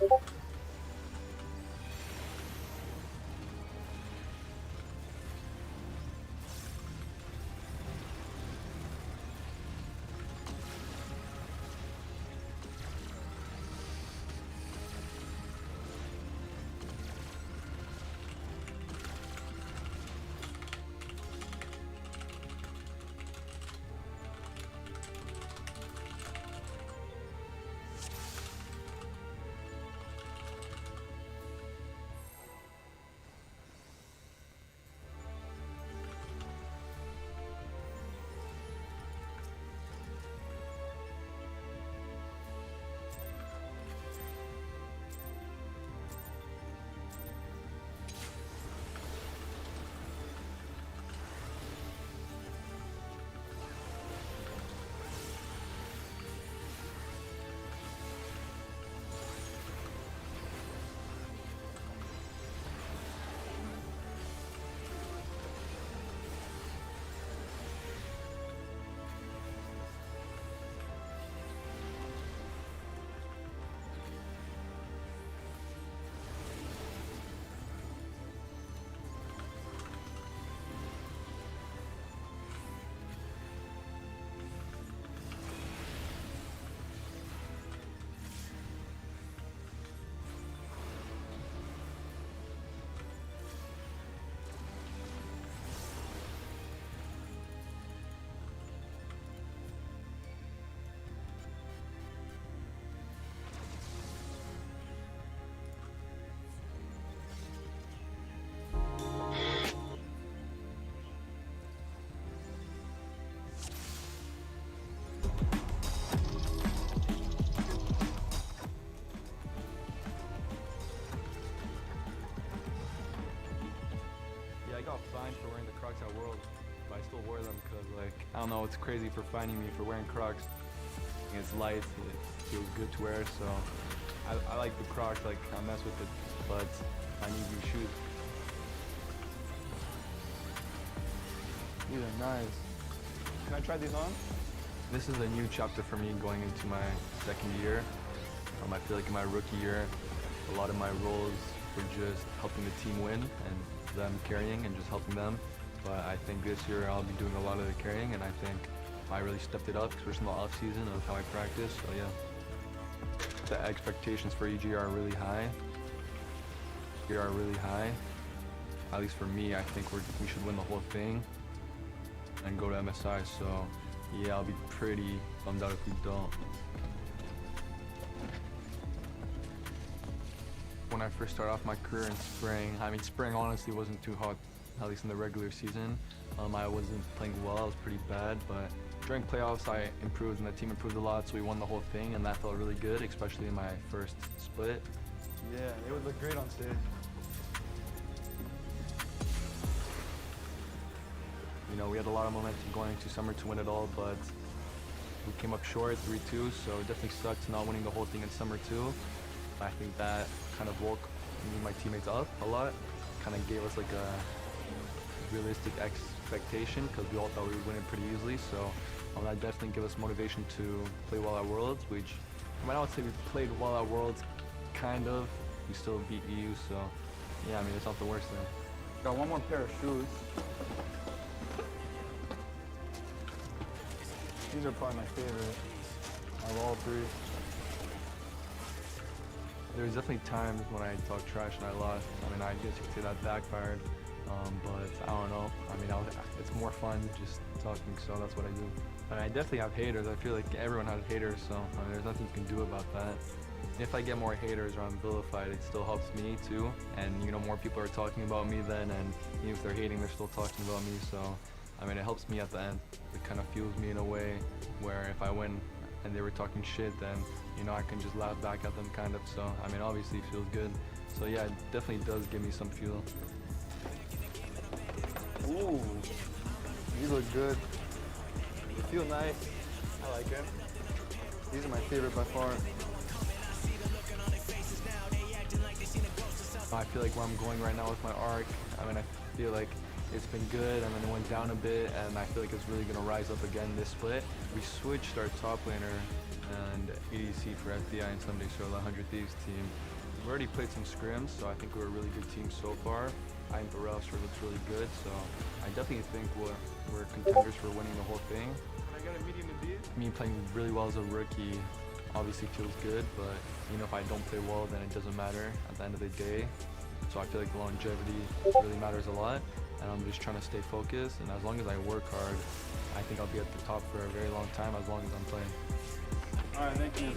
Yeah, I got fined for wearing the Crocs at Worlds, but I still wore them because, like, I don't know, it's crazy for finding me for wearing Crocs. It's light, it feels good to wear, so I like the Crocs, like, I mess with it, but I need new shoes. These are nice. Can I try these on? This is a new chapter for me going into my second year. I feel like in my rookie year, a lot of my roles were just helping the team win and them carrying and just helping them. But I think this year I'll be doing a lot of the carrying, and I think I really stepped it up, especially in the off season of how I practice. So yeah, the expectations for EG are really high. At least for me, I think we should win the whole thing and go to MSI. So yeah, I'll be pretty bummed out if we don't. When I first started off my career in spring, I mean, spring honestly wasn't too hot, at least in the regular season. I wasn't playing well, I was pretty bad, but during playoffs I improved and the team improved a lot, so we won the whole thing, and that felt really good, especially in my first split. Yeah, it would look great on stage. You know, we had a lot of momentum going into summer to win it all, but we came up short 3-2, so it definitely sucked not winning the whole thing in summer too. I think that kind of woke me and my teammates up a lot, kind of gave us like a realistic expectation because we all thought we would win it pretty easily. So that definitely gave us motivation to play well at Worlds, which I mean, I would say we played well at Worlds, kind of. We still beat EU, so yeah, I mean, it's not the worst thing. Got one more pair of shoes. These are probably my favorite out of all three. There's definitely times when I talk trash and I lost. I mean, I guess you could say that backfired, but I don't know. I mean, it's more fun just talking, so that's what I do. I mean, I definitely have haters. I feel like everyone has haters, so I mean, there's nothing you can do about that. If I get more haters or I'm vilified, it still helps me too. And you know, more people are talking about me then, and even if they're hating, they're still talking about me. So, I mean, it helps me at the end. It kind of fuels me in a way where if I win and they were talking shit, then you know, I can just laugh back at them kind of. So, I mean, obviously it feels good. So yeah, it definitely does give me some fuel. Ooh, these look good. They feel nice. I like it. These are my favorite by far. I feel like where I'm going right now with my arc, I mean, I feel like it's been good, and then it went down a bit, and I feel like it's really going to rise up again this split. We switched our top laner and ADC for FBI and Sunday, so the 100 Thieves team. We've already played some scrims, so I think we're a really good team so far. I think the roster looks really good, so I definitely think we're contenders for winning the whole thing. I got a medium indeed. Me playing really well as a rookie obviously feels good, but you know, if I don't play well, then it doesn't matter at the end of the day. So I feel like longevity really matters a lot, and I'm just trying to stay focused, and as long as I work hard, I think I'll be at the top for a very long time as long as I'm playing. All right, thank you.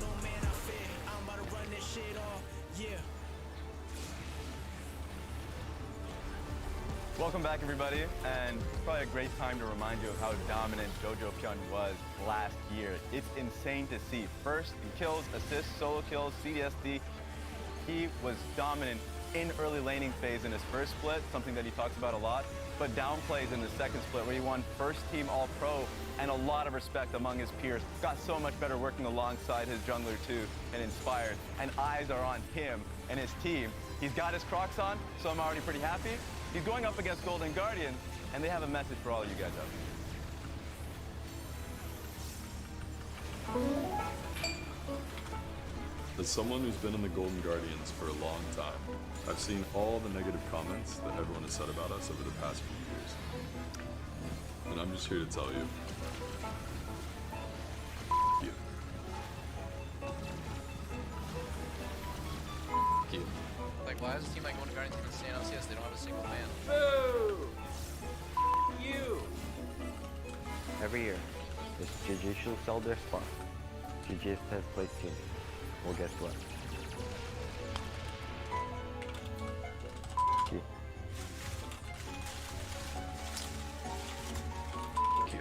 Welcome back, everybody, and it's probably a great time to remind you of how dominant Jojo Pyun was last year. It's insane to see. First in kills, assists, solo kills, CDSD. He was dominant in early laning phase in his first split, something that he talks about a lot, but downplays in the second split where he won first team All-Pro and a lot of respect among his peers. Got so much better working alongside his jungler too, and inspired, and eyes are on him and his team. He's got his Crocs on, so I'm already pretty happy. He's going up against Golden Guardians, and they have a message for all you guys out there. As someone who's been in the Golden Guardians for a long time, I've seen all the negative comments that everyone has said about us over the past few years. And I'm just here to tell you, f*** you. F*** you. Like, why is a team like Golden Guardians even staying LCS? They don't have a single fan. Boo! You! Every year, this judicial sell their spot. GG's has placed team. Well, guess what? Q. Q.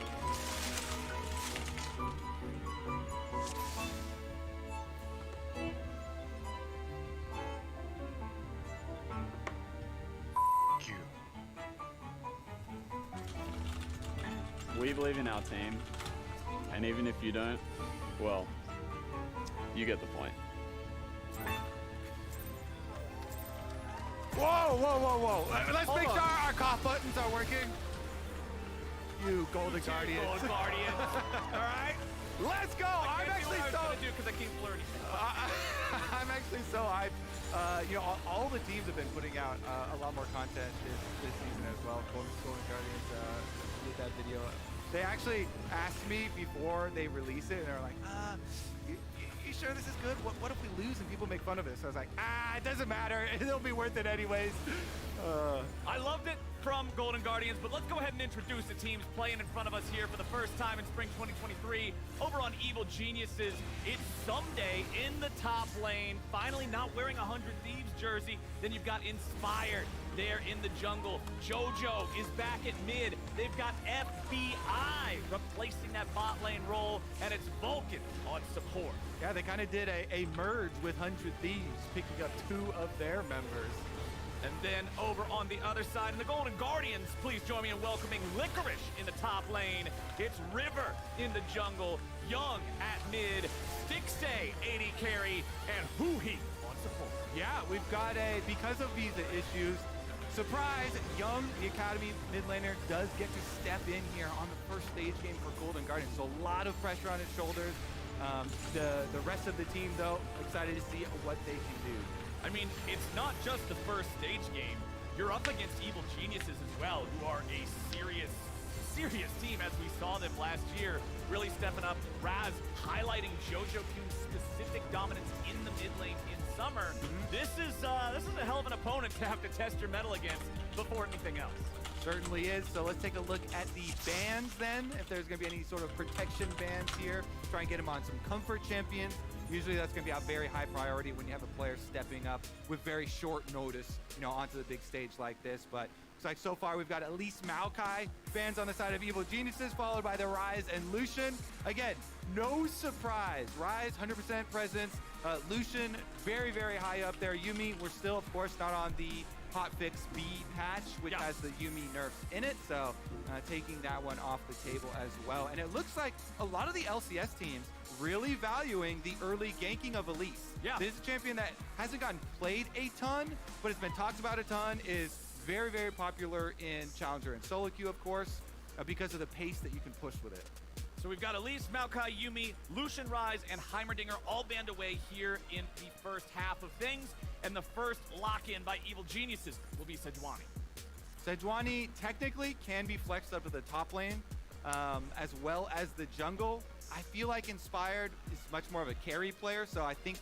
Q. We believe in our team, and even if you don't, well, you get the point. Whoa, whoa, whoa, whoa. Let's make sure our cough buttons are working. You Golden Guardians. Golden Guardians. All right, let's go. I'm actually so. Because I keep flirting. I'm actually so hyped. You know, all the teams have been putting out a lot more content this season as well. Golden Guardians did that video. They actually asked me before they release it, and they're like, you sure this is good? What if we lose and people make fun of us? I was like, it doesn't matter. It'll be worth it anyways. I loved it from Golden Guardians, but let's go ahead and introduce the teams playing in front of us here for the first time in spring 2023 over on Evil Geniuses. It's Someday in the top lane, finally not wearing a 100 Thieves jersey. Then you've got Inspired there in the jungle. Jojo is back at mid. They've got FBI replacing that bot lane role, and it's Vulcan on support. Yeah, they kind of did a merge with 100 Thieves, picking up 2 of their members. And then over on the other side, in the Golden Guardians, please join me in welcoming Licorice in the top lane. It's River in the jungle, Young at mid, Stixay 80 carry, and Hoohee on support. Yeah, we've got because of visa issues, surprise, Young, the Academy mid laner, does get to step in here on the first stage game for Golden Guardians. So a lot of pressure on his shoulders. The rest of the team, though, excited to see what they can do. I mean, it's not just the first stage game. You're up against Evil Geniuses as well, who are a serious team as we saw them last year, really stepping up. Raz highlighting Jojo Pyun's specific dominance in the mid lane in summer. This is a hell of an opponent to have to test your mettle against before anything else. Certainly is. So let's take a look at the bans then, if there's going to be any sort of protection bans here. Try and get him on some comfort champions. Usually that's going to be a very high priority when you have a player stepping up with very short notice, you know, onto the big stage like this. But looks like so far we've got at least Maokai bans on the side of Evil Geniuses, followed by the Rise and Lucian. Again, no surprise. Rise, 100% presence. Lucian, very, very high up there. Yuumi, we're still, of course, not on the hotfix B patch, which has the Yuumi nerfs in it. So taking that one off the table as well. And it looks like a lot of the LCS teams really valuing the early ganking of Elise. Yeah. This is a champion that hasn't gotten played a ton, but it's been talked about a ton, is very, very popular in Challenger and solo queue, of course, because of the pace that you can push with it. So we've got Elise, Maokai, Yuumi, Lucian, Rise, and Heimerdinger all band away here in the first half of things. And the first lock-in by Evil Geniuses will be Sejuani. Sejuani technically can be flexed up to the top lane, as well as the jungle. I feel like Inspired is much more of a carry player, so I think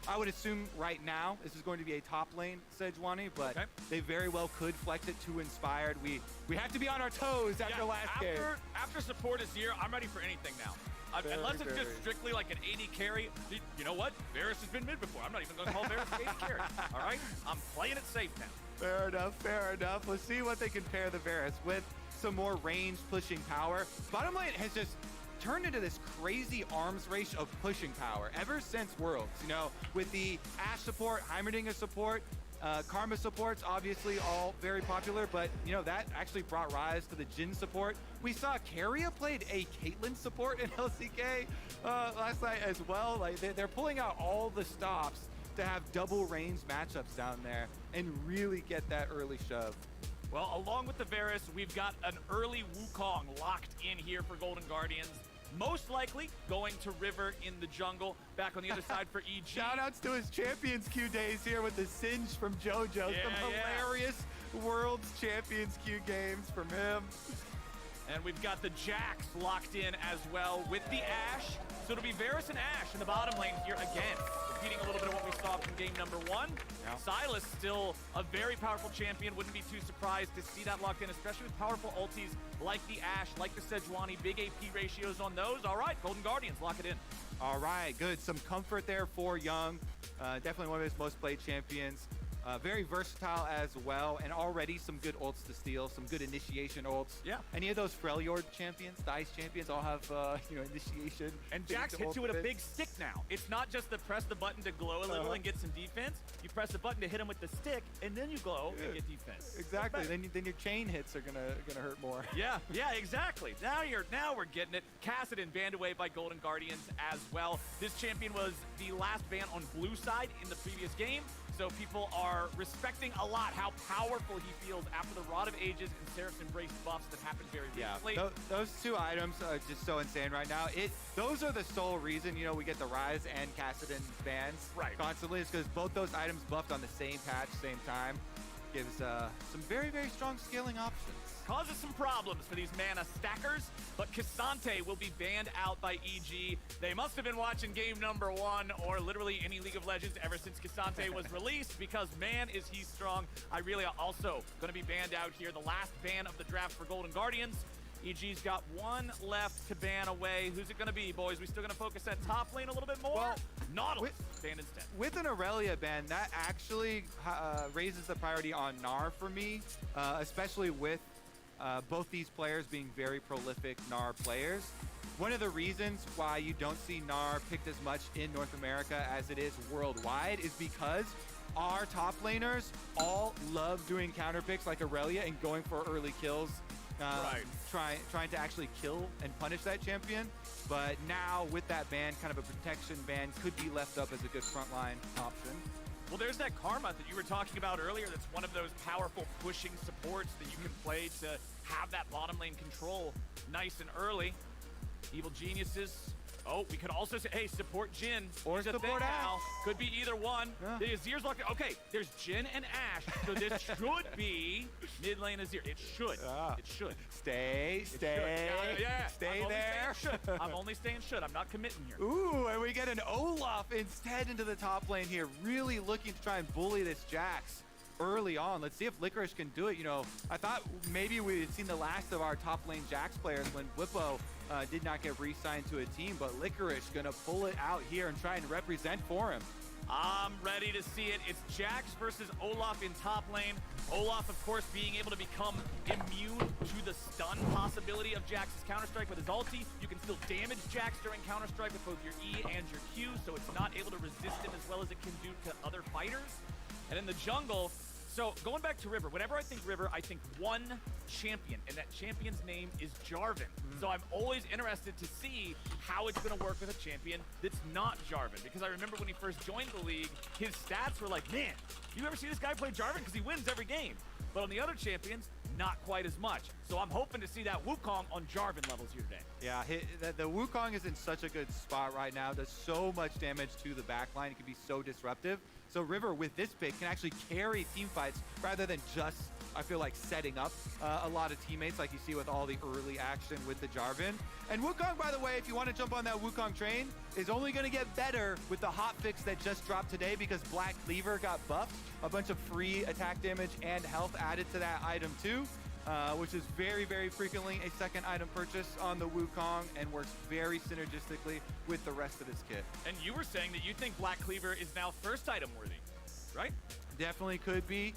I would assume right now this is going to be a top lane Sejuani, but they very well could flex it to Inspired. We have to be on our toes after last game. After support is here, I'm ready for anything now. Unless it's just strictly like an AD carry. You know what? Varus has been mid before. I'm not even going to call Varus an AD carry. All right? I'm playing it safe now. Fair enough, fair enough. Let's see what they can pair the Varus with. Some more range pushing power. Bottom lane has just turned into this crazy arms race of pushing power ever since Worlds. You know, with the Ashe support, Heimerdinger support, Karma supports, obviously all very popular, but you know, that actually brought rise to the Jhin support. We saw Keria played a Caitlyn support in LCK last night as well. Like they're pulling out all the stops to have double range matchups down there and really get that early shove. Well, along with the Varus, we've got an early Wukong locked in here for Golden Guardians. Most likely going to River in the jungle. Back on the other side for EG. Shoutouts to his Champions Q days here with the Singe from JoJo. Some hilarious Worlds Champions Q games from him. And we've got the Jax locked in as well with the Ashe. So it'll be Varus and Ashe in the bottom lane here again. Repeating a little bit of what we saw from game number 1. Yeah. Sylas still a very powerful champion. Wouldn't be too surprised to see that locked in, especially with powerful ultis like the Ashe, like the Sejuani. Big AP ratios on those. All right, Golden Guardians, lock it in. All right, good. Some comfort there for Young. Definitely one of his most played champions. Very versatile as well, and already some good ults to steal, some good initiation ults. Yeah. Any of those Freljord champions, DICE champions, all have initiation. And Jax hits you with a big stick now. It's not just to press the button to glow a little and get some defense. You press the button to hit him with the stick, and then you glow and get defense. Exactly. Then your chain hits are gonna hurt more. Yeah, exactly. Now we're getting it. Kassadin banned away by Golden Guardians as well. This champion was the last ban on blue side in the previous game. So people are respecting a lot how powerful he feels after the Rod of Ages and Seraph's Embrace buffs that happened very recently. Those two items are just so insane right now. Those are the sole reason, we get the Rise and Kassadin bans constantly, is because both those items buffed on the same patch, same time. Gives some very, very strong scaling options. Causes some problems for these mana stackers, but Cassante will be banned out by EG. They must have been watching game number 1 or literally any League of Legends ever since Cassante was released, because man is he strong. Irelia also going to be banned out here. The last ban of the draft for Golden Guardians. EG's got one left to ban away. Who's it going to be, boys? We still going to focus that top lane a little bit more? Well, Nautilus banned instead. With an Irelia ban, that actually raises the priority on Gnar for me, especially with both these players being very prolific Gnar players. One of the reasons why you don't see Gnar picked as much in North America as it is worldwide is because our top laners all love doing counter picks like Irelia and going for early kills. Trying to actually kill and punish that champion. But now with that ban, kind of a protection ban, could be left up as a good frontline option. Well, there's that Karma that you were talking about earlier. That's one of those powerful pushing supports that you can play to have that bottom lane control nice and early. Evil Geniuses. Oh, we could also say, hey, support Jhin. Or support Ashe. Could be either one. Yeah. The Azir's locked in. Okay, there's Jhin and Ashe. So this should be mid lane Azir. It should. It should. Stay there. I'm only saying should. I'm not committing here. Ooh, and we get an Olaf instead into the top lane here. Really looking to try and bully this Jax early on. Let's see if Licorice can do it. I thought maybe we had seen the last of our top lane Jax players when Whippo did not get re-signed to a team, but Licorice gonna pull it out here and try and represent for him. I'm ready to see it. It's Jax versus Olaf in top lane. Olaf, of course, being able to become immune to the stun possibility of Jax's Counter-Strike with his ulti. You can still damage Jax during Counter-Strike with both your E and your Q, so it's not able to resist him as well as it can do to other fighters. And in the jungle, so going back to River, whenever I think River, I think one champion, and that champion's name is Jarvan. So I'm always interested to see how it's going to work with a champion that's not Jarvan, because I remember when he first joined the league, his stats were like, man, you ever see this guy play Jarvan? Because he wins every game. But on the other champions, not quite as much. So I'm hoping to see that Wukong on Jarvan levels here today. Yeah, the Wukong is in such a good spot right now. Does so much damage to the backline. It can be so disruptive. So River, with this pick, can actually carry team fights rather than just, I feel like, setting up a lot of teammates like you see with all the early action with the Jarvan. And Wukong, by the way, if you want to jump on that Wukong train, is only going to get better with the hotfix that just dropped today because Black Cleaver got buffed. A bunch of free attack damage and health added to that item too. Which is very, very frequently a second item purchase on the Wukong and works very synergistically with the rest of his kit. And you were saying that you think Black Cleaver is now first item worthy, right? Definitely could be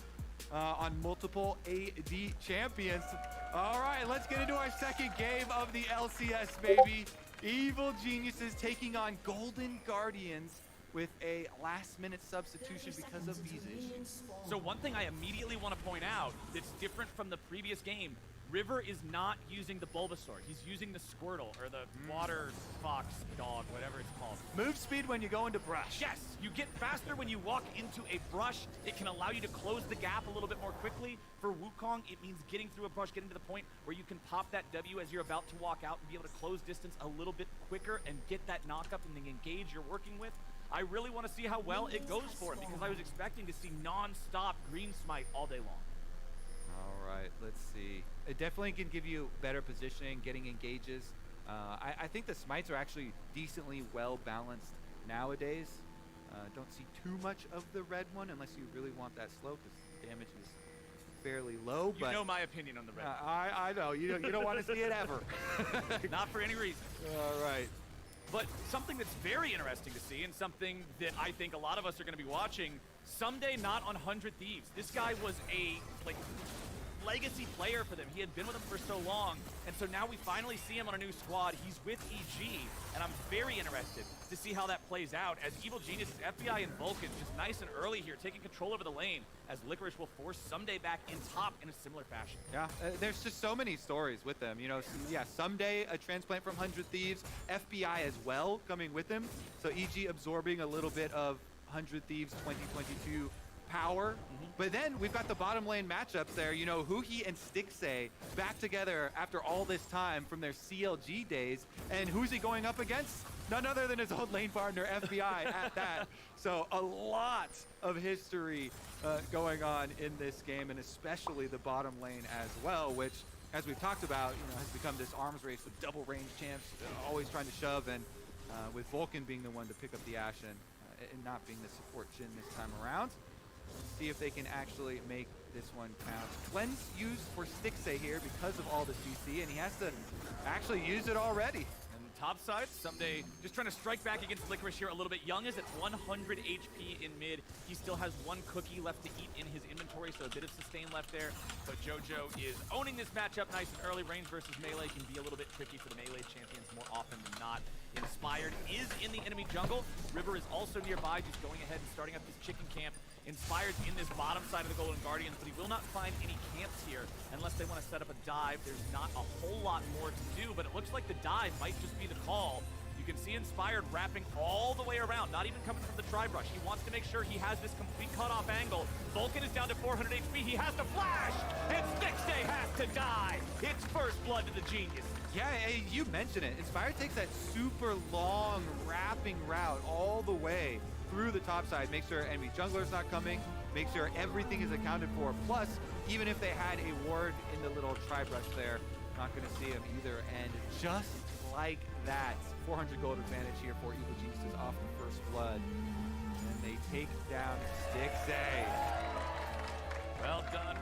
on multiple AD champions. All right, let's get into our second game of the LCS, baby. Evil Geniuses taking on Golden Guardians with a last-minute substitution because of these issues. So one thing I immediately want to point out that's different from the previous game, River is not using the Bulbasaur. He's using the Squirtle, or the Water Fox Dog, whatever it's called. Move speed when you go into brush. Yes, you get faster when you walk into a brush. It can allow you to close the gap a little bit more quickly. For Wukong, it means getting through a brush, getting to the point where you can pop that W as you're about to walk out and be able to close distance a little bit quicker and get that knock-up and the engage you're working with. I really want to see how well it goes for him because I was expecting to see non-stop green smite all day long. All right, let's see. It definitely can give you better positioning, getting engages. I think the smites are actually decently well balanced nowadays. Don't see too much of the red one unless you really want that slow because damage is fairly low. You know my opinion on the red. I know. You don't want to see it ever. Not for any reason. All right. But something that's very interesting to see, and something that I think a lot of us are going to be watching, someday not on 100 Thieves. This guy was a legacy player for them. He had been with them for so long, and so now we finally see him on a new squad. He's with EG, and I'm very interested to see how that plays out as Evil Geniuses, FBI, and Vulcan just nice and early here, taking control over the lane, as Licorice will force Someday back in top in a similar fashion. Yeah, there's just so many stories with them. You know, yeah, Someday a transplant from 100 Thieves, FBI as well coming with him. So EG absorbing a little bit of 100 Thieves 2022 power. But then we've got the bottom lane matchups there. You know, Huhi and Stixay back together after all this time from their CLG days. And who's he going up against? None other than his old lane partner, FBI, at that. So a lot of history going on in this game, and especially the bottom lane as well, which, as we've talked about, you know, has become this arms race with double range champs, always trying to shove, and with Vulcan being the one to pick up the Ashen and not being the support Jhin this time around. See if they can actually make this one count. Cleanse used for Stixay here because of all the CC, and he has to actually use it already. And top side, Someday just trying to strike back against Licorice here a little bit. Young is at 100 HP in mid. He still has one cookie left to eat in his inventory, so a bit of sustain left there. But JoJo is owning this matchup nice and early. Range versus melee can be a little bit tricky for the melee champions more often than not. Inspired is in the enemy jungle. River is also nearby, just going ahead and starting up his chicken camp. Inspired's in this bottom side of the Golden Guardians, but he will not find any camps here unless they want to set up a dive. There's not a whole lot more to do, but it looks like the dive might just be the call. You can see Inspired wrapping all the way around, not even coming from the tri-brush. He wants to make sure he has this complete cutoff angle. Vulcan is down to 400 HP. He has to flash, and Stixay has to die. It's first blood to the Genius. Yeah, you mentioned it. Inspired takes that super long wrapping route all the way through the top side, make sure enemy jungler's not coming, make sure everything is accounted for. Plus, even if they had a ward in the little tri-brush there, not going to see him either. And just like that, 400 gold advantage here for Evil Geniuses off the first blood. And they take down Stixay.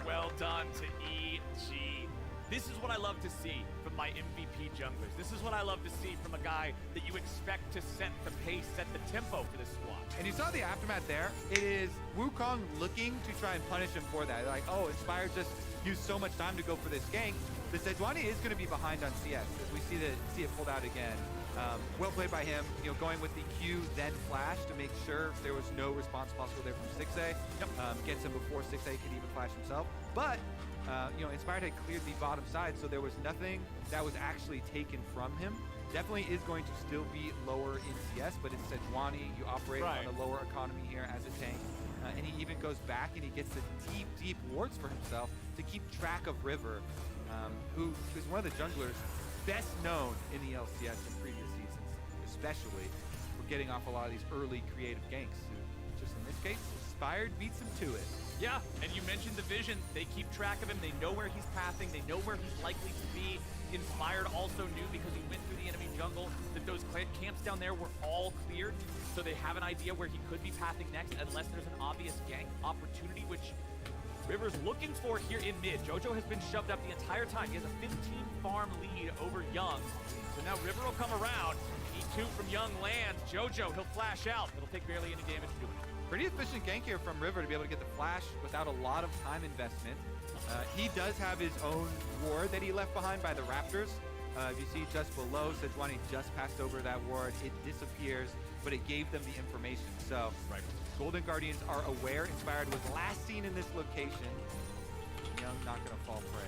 Well done to EG. This is what I love to see from my MVP junglers. This is what I love to see from a guy that you expect to set the pace, set the tempo for this squad. And you saw the aftermath there. It is Wukong looking to try and punish him for that. Like, oh, Inspired just used so much time to go for this gank. The Sejuani is going to be behind on CS as we see it pulled out again. Well played by him, you know, going with the Q, then flash to make sure there was no response possible there from Stixay. Yep. Gets him before Stixay could even flash himself. But you know, Inspired had cleared the bottom side, so there was nothing that was actually taken from him. definitely is going to still be lower in CS, but it's Sejuani. You operate Right. on a lower economy here as a tank. And he even goes back and he gets the deep wards for himself to keep track of River, who is one of the junglers best known in the LCS in previous seasons, especially for getting off a lot of these early creative ganks. Just in this case, Inspired beats him to it. Yeah, and you mentioned the vision. They keep track of him. They know where he's pathing. They know where he's likely to be. Inspired also knew, because he went through the enemy jungle, that those camps down there were all cleared. So they have an idea where he could be pathing next, unless there's an obvious gank opportunity, which River's looking for here in mid. Jojo has been shoved up the entire time. He has a 15 farm lead over Young. So now River will come around. E2 from Young lands. Jojo, he'll flash out. It'll take barely any damage to it. Pretty efficient gank here from River to be able to get the flash without a lot of time investment. He does have his own ward that he left behind by the Raptors. If you see just below, Sejuani just passed over that ward. It disappears, but it gave them the information. So Golden Guardians are aware Inspired was last seen in this location. Young not going to fall prey.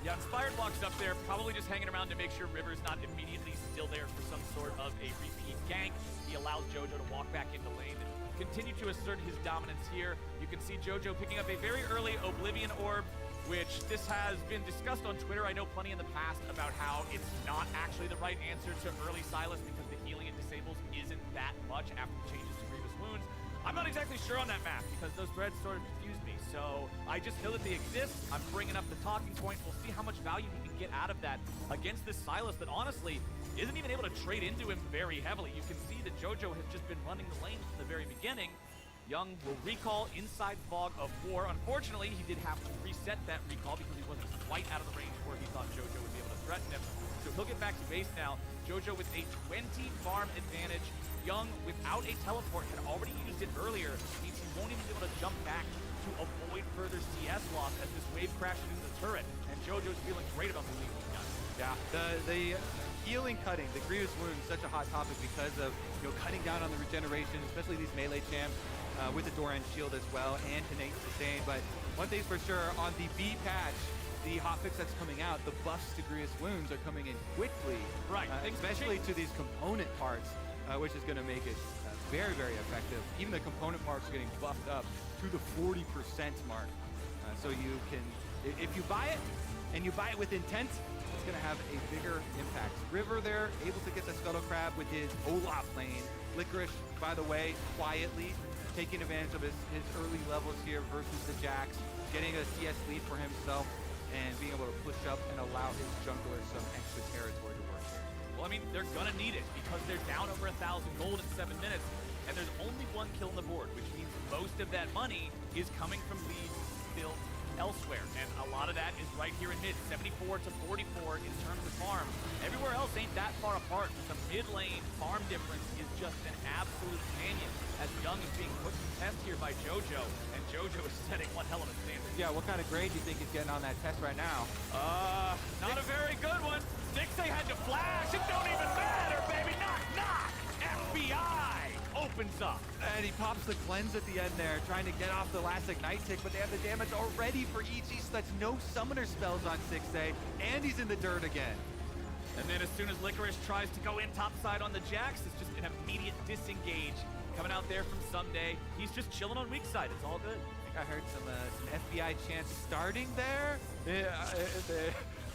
Yeah, Inspired walks up there, probably just hanging around to make sure River's not immediately still there for some sort of a repeat gank. He allows Jojo to walk back into lane and continue to assert his dominance here. You can see Jojo picking up a very early Oblivion Orb, which this has been discussed on Twitter. I know plenty in the past about how it's not actually the right answer to early Sylas because the healing it disables isn't that much after the changes to Grievous Wounds. I'm not exactly sure on that map because those threads sort of confused me. So I just know that they exist. I'm bringing up the talking point. We'll see how much value he can get out of that against this Sylas that honestly isn't even able to trade into him very heavily. You can see that Jojo has just been running the lane from the very beginning. Young will recall inside Fog of War. Unfortunately, he did have to reset that recall because he wasn't quite out of the range where he thought Jojo would be able to threaten him. So he'll get back to base now. Jojo with a 20 farm advantage. Young, without a teleport, had already used it earlier. Means he won't even be able to jump back to avoid further CS loss as this wave crashes into the turret. And Jojo's feeling great about the lead he's got. Yeah, the healing cutting, the Grievous Wound is such a hot topic because of cutting down on the regeneration, especially these melee champs with the Doran shield as well, and innate sustain. But one thing's for sure, on the B patch, the hotfix that's coming out, the buffs to Grievous Wounds are coming in quickly. Right, especially to these component parts, which is going to make it very, very effective. Even the component parts are getting buffed up to the 40% mark. So you can, if you buy it, and you buy it with intent, it's going to have a bigger impact. River there, able to get the Scuttle Crab with his Olaf lane. Licorice, by the way, quietly taking advantage of his early levels here versus the Jax, getting a CS lead for himself, and being able to push up and allow his jungler some extra territory to work here. Well, I mean, they're gonna need it because they're down over 1,000 gold in 7 minutes, and there's only one kill on the board, which means most of that money is coming from leads built elsewhere, and a lot of that is right here in mid, 74 to 44 in terms of farm. Everywhere else ain't that far apart, but the mid lane farm difference is just an absolute canyon, as Young is being put to test here by Jojo, and Jojo is setting one hell of a standard. Yeah, what kind of grade do you think he's getting on that test right now? Not a very good one. Dixie had to flash, it don't even matter, baby, knock, knock! FBI opens up. And he pops the cleanse at the end there, trying to get off the last ignite tick, but they have the damage already for EG, so that's no summoner spells on 6A, and he's in the dirt again. And then as soon as Licorice tries to go in topside on the Jax, it's just an immediate disengage. Coming out there from Someday, he's just chilling on weak side, it's all good. I think I heard some FBI chants starting there.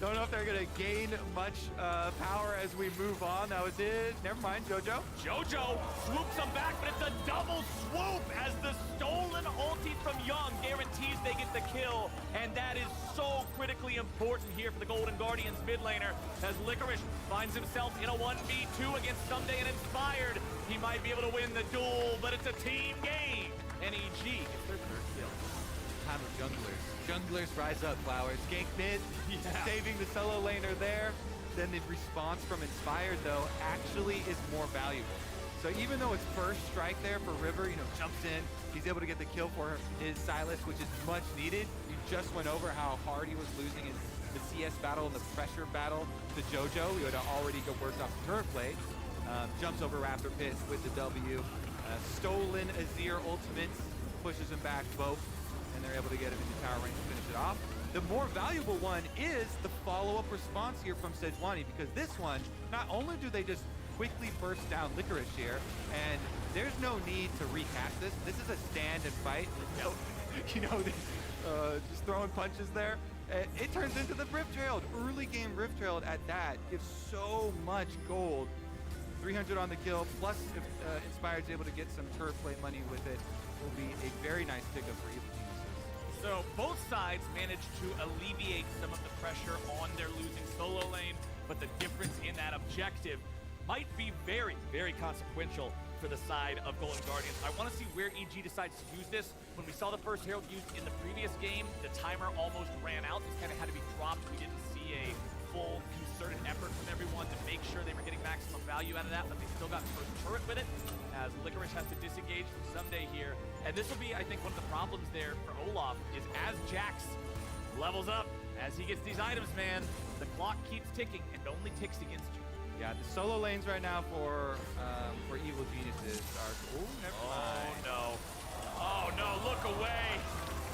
Don't know if they're gonna gain much power as we move on. That was it. Never mind, Jojo. Jojo swoops him back, but it's a double swoop as the stolen ulti from Young guarantees they get the kill. And that is so critically important here for the Golden Guardians mid laner, as Licorice finds himself in a 1v2 against Someday and Inspired. He might be able to win the duel, but it's a team game. NEG gets their third kill. Time of junglers. Junglers rise up, Flowers. Gank mid, saving the solo laner there. Then the response from Inspired, though, actually is more valuable. So even though it's first strike there for River, jumps in, he's able to get the kill for his Sylas, which is much needed. You just went over how hard he was losing in the CS battle and the pressure battle to Jojo. He would have already worked off the turret plate. Jumps over Raptor Pit with the W. Stolen Azir ultimate pushes him back both, and they're able to get him into tower range to finish it off. The more valuable one is the follow-up response here from Sejuani, because this one, not only do they just quickly burst down Licorice here, and there's no need to recast this. This is a stand and fight. You know, just throwing punches there. It turns into the Rift Herald. Early game Rift Herald at that gives so much gold. 300 on the kill, plus if Inspired's able to get some turret play money with it, will be a very nice pickup for Evil Geniuses. So both sides managed to alleviate some of the pressure on their losing solo lane, but the difference in that objective might be very, very consequential for the side of Golden Guardians. I want to see where EG decides to use this. When we saw the first Herald used in the previous game, the timer almost ran out. This kind of had to be dropped. We didn't see a full concerted effort from everyone to make sure they were getting maximum value out of that, but they still got first turret with it, as Licorice has to disengage from Someday here. And this will be, I think, one of the problems there for Olaf, is as Jax levels up, as he gets these items, man, the clock keeps ticking and only ticks against you. Yeah, the solo lanes right now for Evil Geniuses are... Oh, never mind. Oh, no. Oh, no, look away.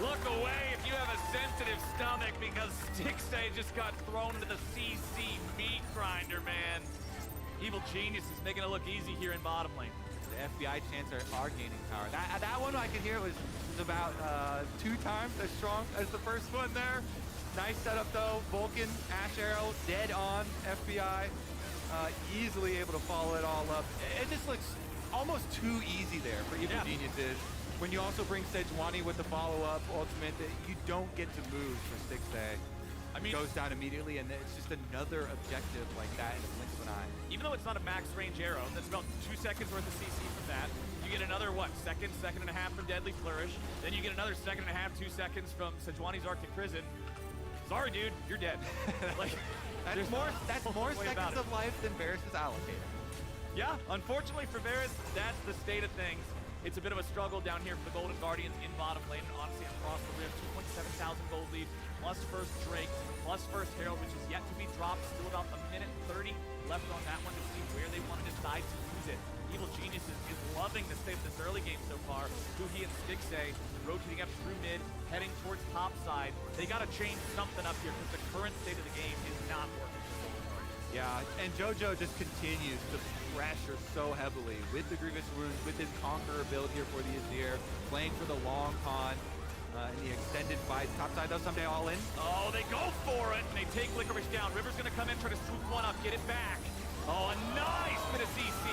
Look away if you have a sensitive stomach, because Stixay just got thrown into the CC meat grinder, man. Evil Genius is making it look easy here in bottom lane. The FBI chants are gaining power. That one I could hear was about 2 times as strong as the first one there. Nice setup though. Vulcan, Ash Arrow, dead on FBI. Easily able to follow it all up. It just looks almost too easy there for Evil Geniuses. When you also bring Sejuani with the follow-up ultimate, that you don't get to move for Stixay. I mean, goes down immediately, and it's just another objective like that in the blink of an eye. Even though it's not a max range arrow, that's about 2 seconds worth of CC from that. You get another, what, second and a half from Deadly Flourish. Then you get another second and a half, 2 seconds from Sejuani's Arctic Prison. Sorry, dude, you're dead. Like, that's more seconds of life than Varus' allocator. Yeah, unfortunately for Varus, that's the state of things. It's a bit of a struggle down here for the Golden Guardians in bottom lane. And honestly, across the Rift, 2.7 thousand gold lead, plus first Drake, plus first Herald, which is yet to be dropped. Still about 1:30 left on that one to see where they want to decide to use it. Evil Geniuses is loving the state of this early game so far. Huhi and Stixay rotating up through mid, heading towards top side. They got to change something up here because the current state of the game is not working for Golden Guardians. Yeah, and JoJo just continues to pressure so heavily with the Grievous Wounds, with his Conqueror build here for the Azir, playing for the long con in the extended fight. Top side though, Someday all in. Oh, they go for it, and they take Licorice down. River's gonna come in, try to swoop one up, get it back. Oh, a nice bit of CC,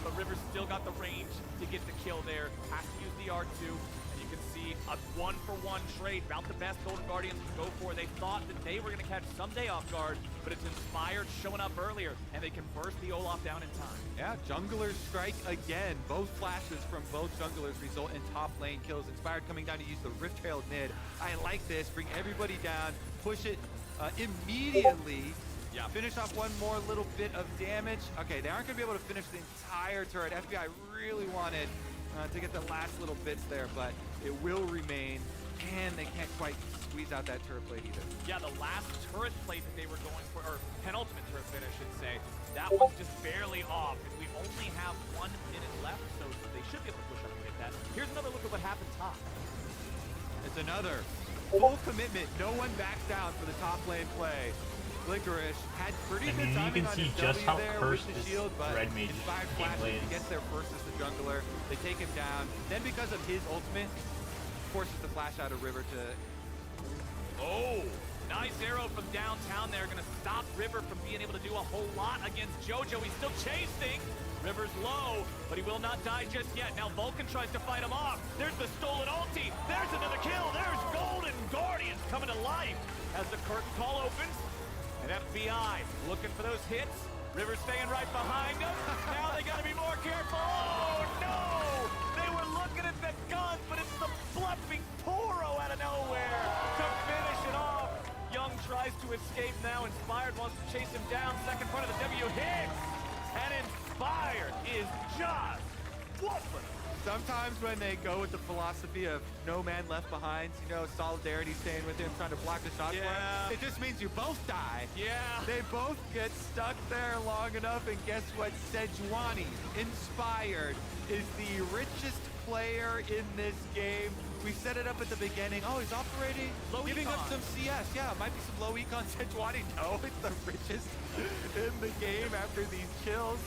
but River's still got the range to get the kill there. Has to use the R2, and you can see a 1-for-1 trade. About the best Golden Guardians can go for. They thought that they were gonna catch Someday off guard, but it's Inspired showing up earlier, and they can burst the Olaf down in time. Yeah, junglers strike again. Both flashes from both junglers result in top lane kills. Inspired coming down to use the Rift Herald mid. I like this. Bring everybody down. Push it immediately. Yeah. Finish off one more little bit of damage. Okay, they aren't going to be able to finish the entire turret. FBI really wanted to get the last little bits there, but it will remain. And they can't quite squeeze out that turret plate either. Yeah, the last turret plate that they were going for, or penultimate turret plate, I should say, that one's just barely off, and we only have 1 minute left, so they should be able to push up and hit that. Here's another look at what happened top. It's another full commitment. No one backs down for the top lane play. Licorice had pretty good timing on his W there with the shield, but Inspired flashes, he gets there first as the jungler. They take him down. Then because of his ultimate, forces the flash out of River to... Oh, nice arrow from downtown there. Gonna stop River from being able to do a whole lot against JoJo. He's still chasing. River's low, but he will not die just yet. Now Vulcan tries to fight him off. There's the stolen ulti. There's another kill. There's Golden Guardians coming to life as the curtain call opens. And FBI looking for those hits. River staying right behind him. Now they gotta be more careful. Oh no! They were looking at the guns, but it's the bluffing Poro out of nowhere to finish it off. Young tries to escape now. Inspired wants to chase him down. Second part of the W hits. And Inspired is just whooping. Sometimes when they go with the philosophy of no man left behind, you know, solidarity staying with him, trying to block the shot for him, it just means you both die. Yeah. They both get stuck there long enough, and guess what? Sejuani, inspired, is the richest player in this game. We set it up at the beginning. Oh, he's operating, giving up some CS. Yeah, might be some low econ Sejuani. No, it's the richest in the game after these kills.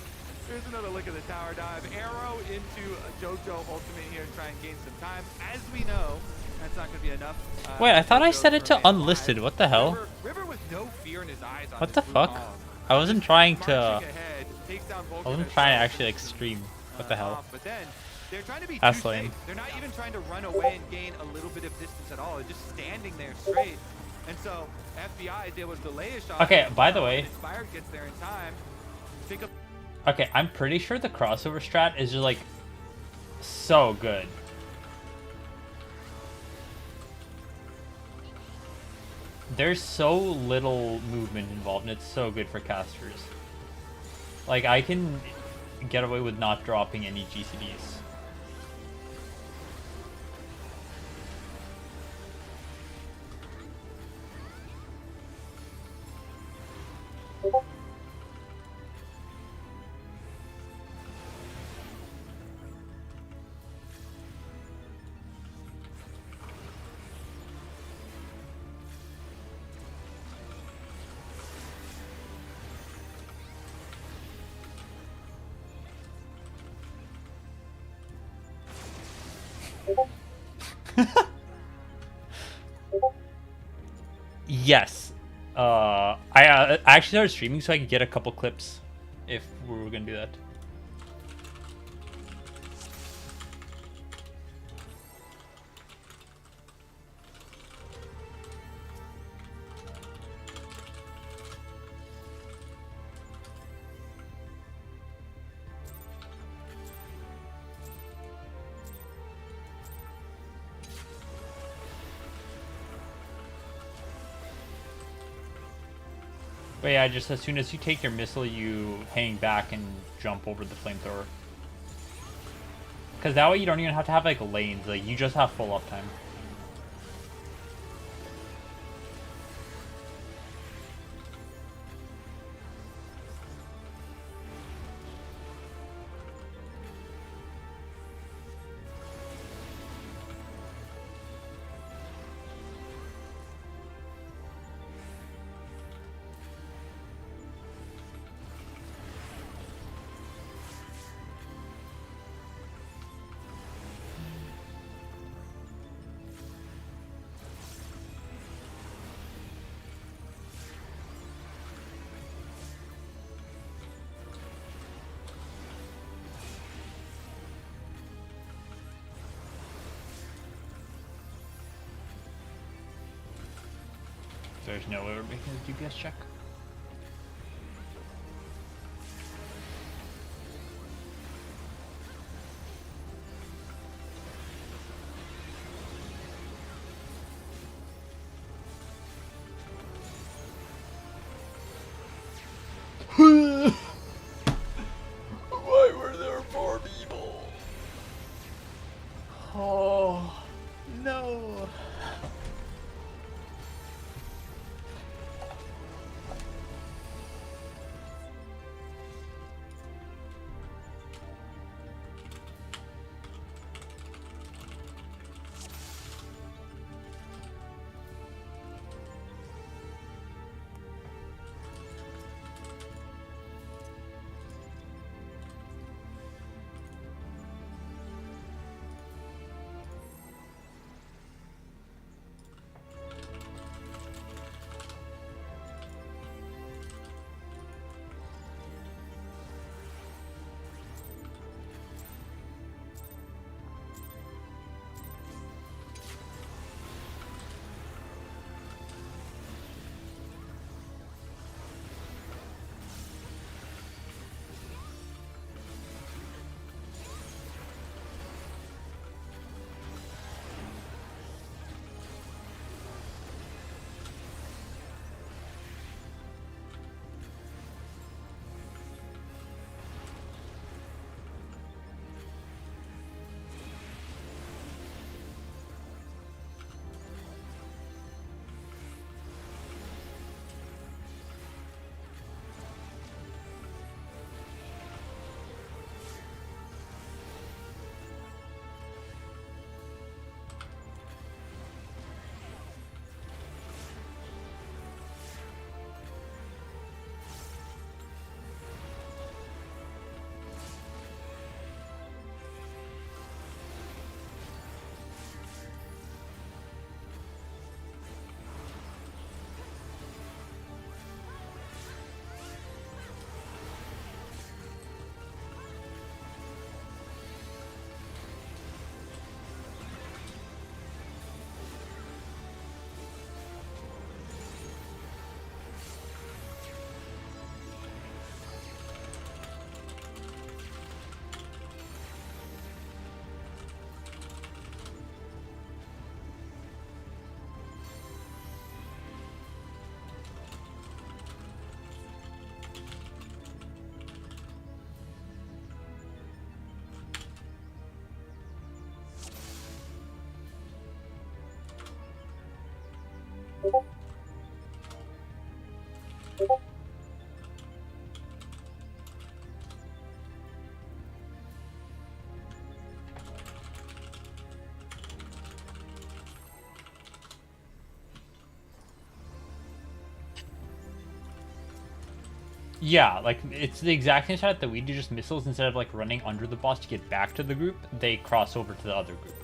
Here's another look at the tower dive. Arrow into a JoJo ultimate here and try and gain some time. As we know, that's not going to be enough. Wait, I thought I JoJo set it to remain unlisted. alive. What the hell? River with no fear in his eyes on What this the blue fuck? column. I wasn't trying to. Marching ahead, takes down Vulcan I wasn't as trying to well. actually like stream. What the hell? But then they're trying to be That's too lame. safe. They're not even trying to run away and gain a little bit of distance at all. They're just standing there straight. And so FBI is able to delay a shot. Okay, by the way. Inspired gets there in time. Pick up. Okay, I'm pretty sure the crossover strat is just like so good. There's so little movement involved, and it's so good for casters. Like, I can get away with not dropping any GCDs. Yes. I actually started streaming so I could get a couple clips if we were gonna do that. But yeah, just as soon as you take your missile, you hang back and jump over the flamethrower. Because that way you don't even have to have like lanes, like you just have full uptime. There's no way we're making a GPS check. Why were there 4 people? Oh, no. Yeah, like it's the exact same shot that we do, just missiles instead of like running under the boss to get back to the group, they cross over to the other group.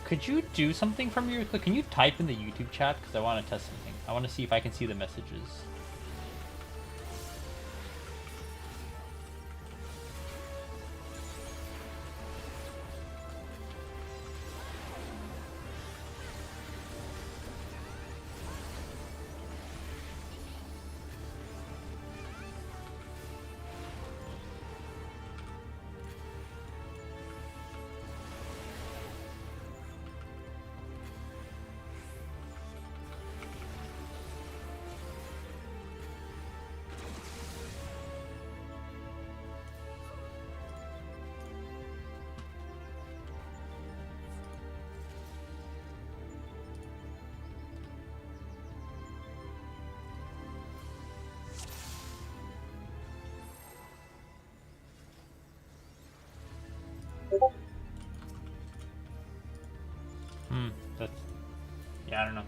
Could you do something from your clip? Can you type in the YouTube chat? Because I want to test something. I want to see if I can see the messages. That's... Yeah, I don't know.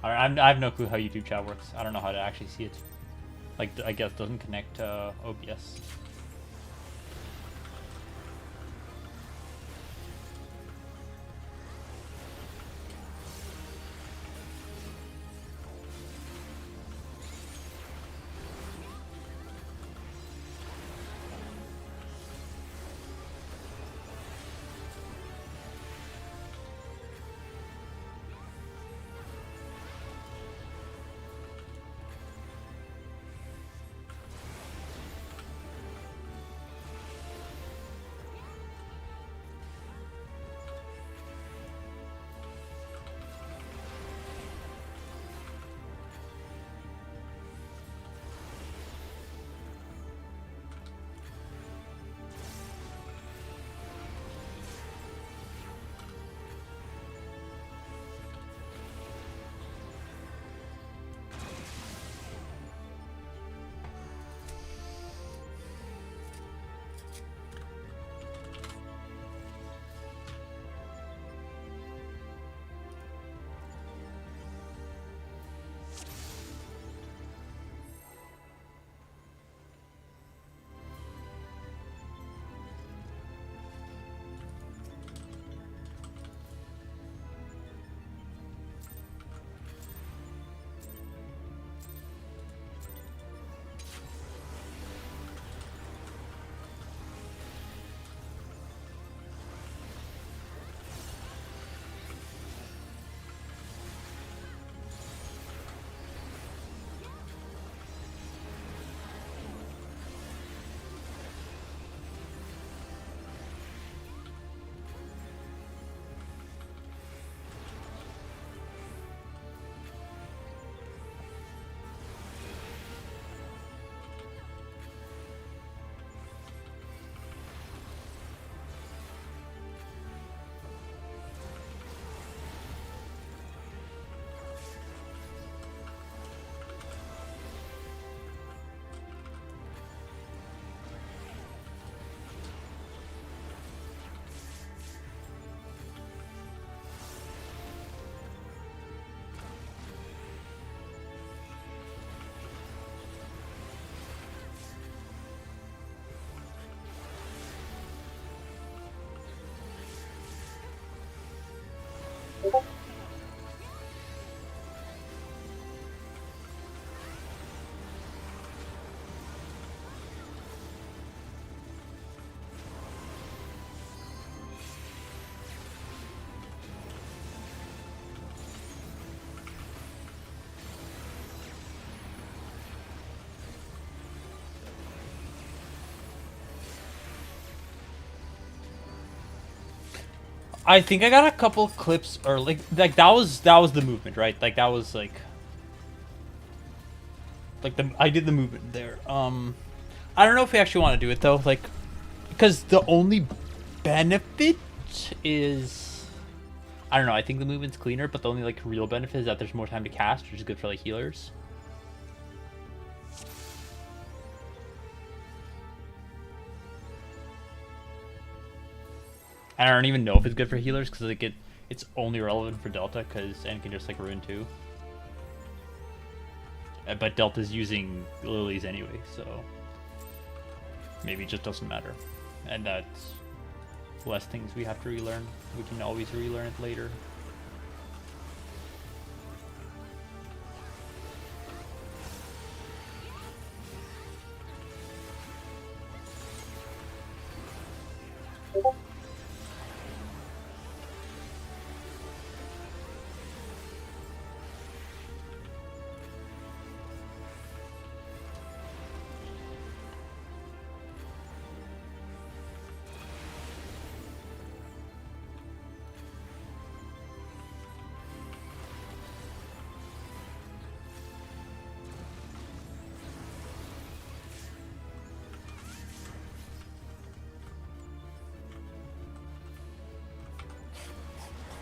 I have no clue how YouTube chat works. I don't know how to actually see it. Like, I guess it doesn't connect to OBS. I think I got a couple clips early. Like that was the movement, right? Like that was like I did the movement there. I don't know if we actually want to do it though, like because the only benefit is I don't know. I think the movement's cleaner, but the only like real benefit is that there's more time to cast, which is good for like healers. I don't even know if it's good for healers because like it's only relevant for Delta because N can just like ruin 2. But Delta's using lilies anyway, so maybe it just doesn't matter. And that's less things we have to relearn. We can always relearn it later.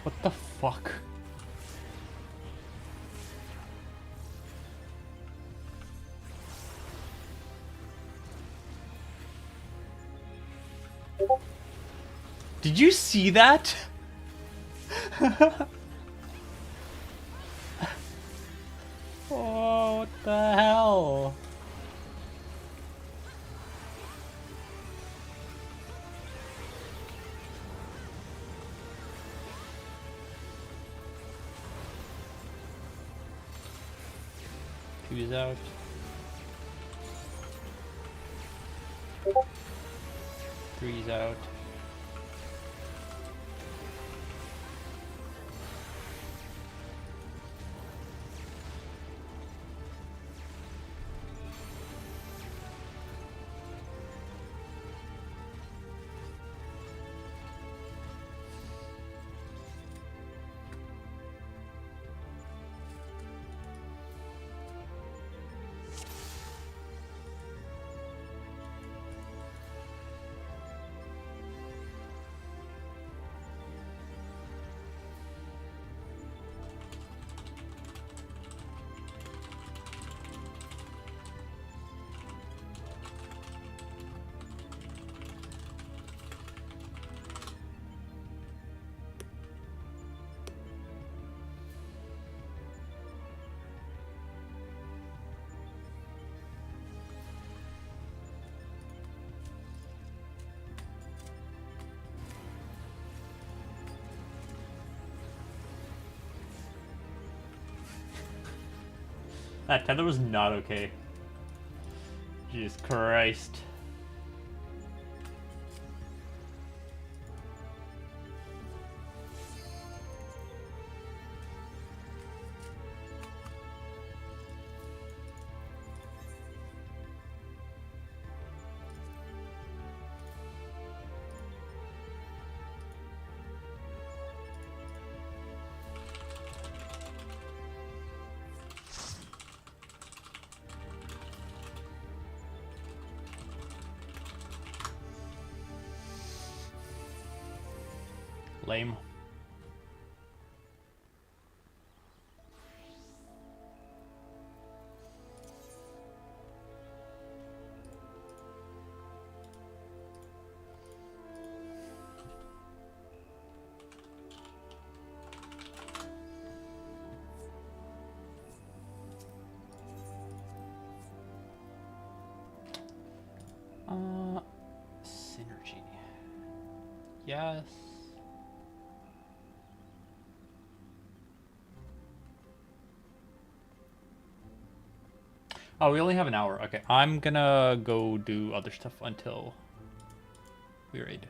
What the fuck? Did you see that? Oh, what the hell? Two's out. Three's out. That tether was not okay. Jesus Christ. Lame. Synergy. Yes. Oh, we only have an hour. Okay, I'm gonna go do other stuff until we raid.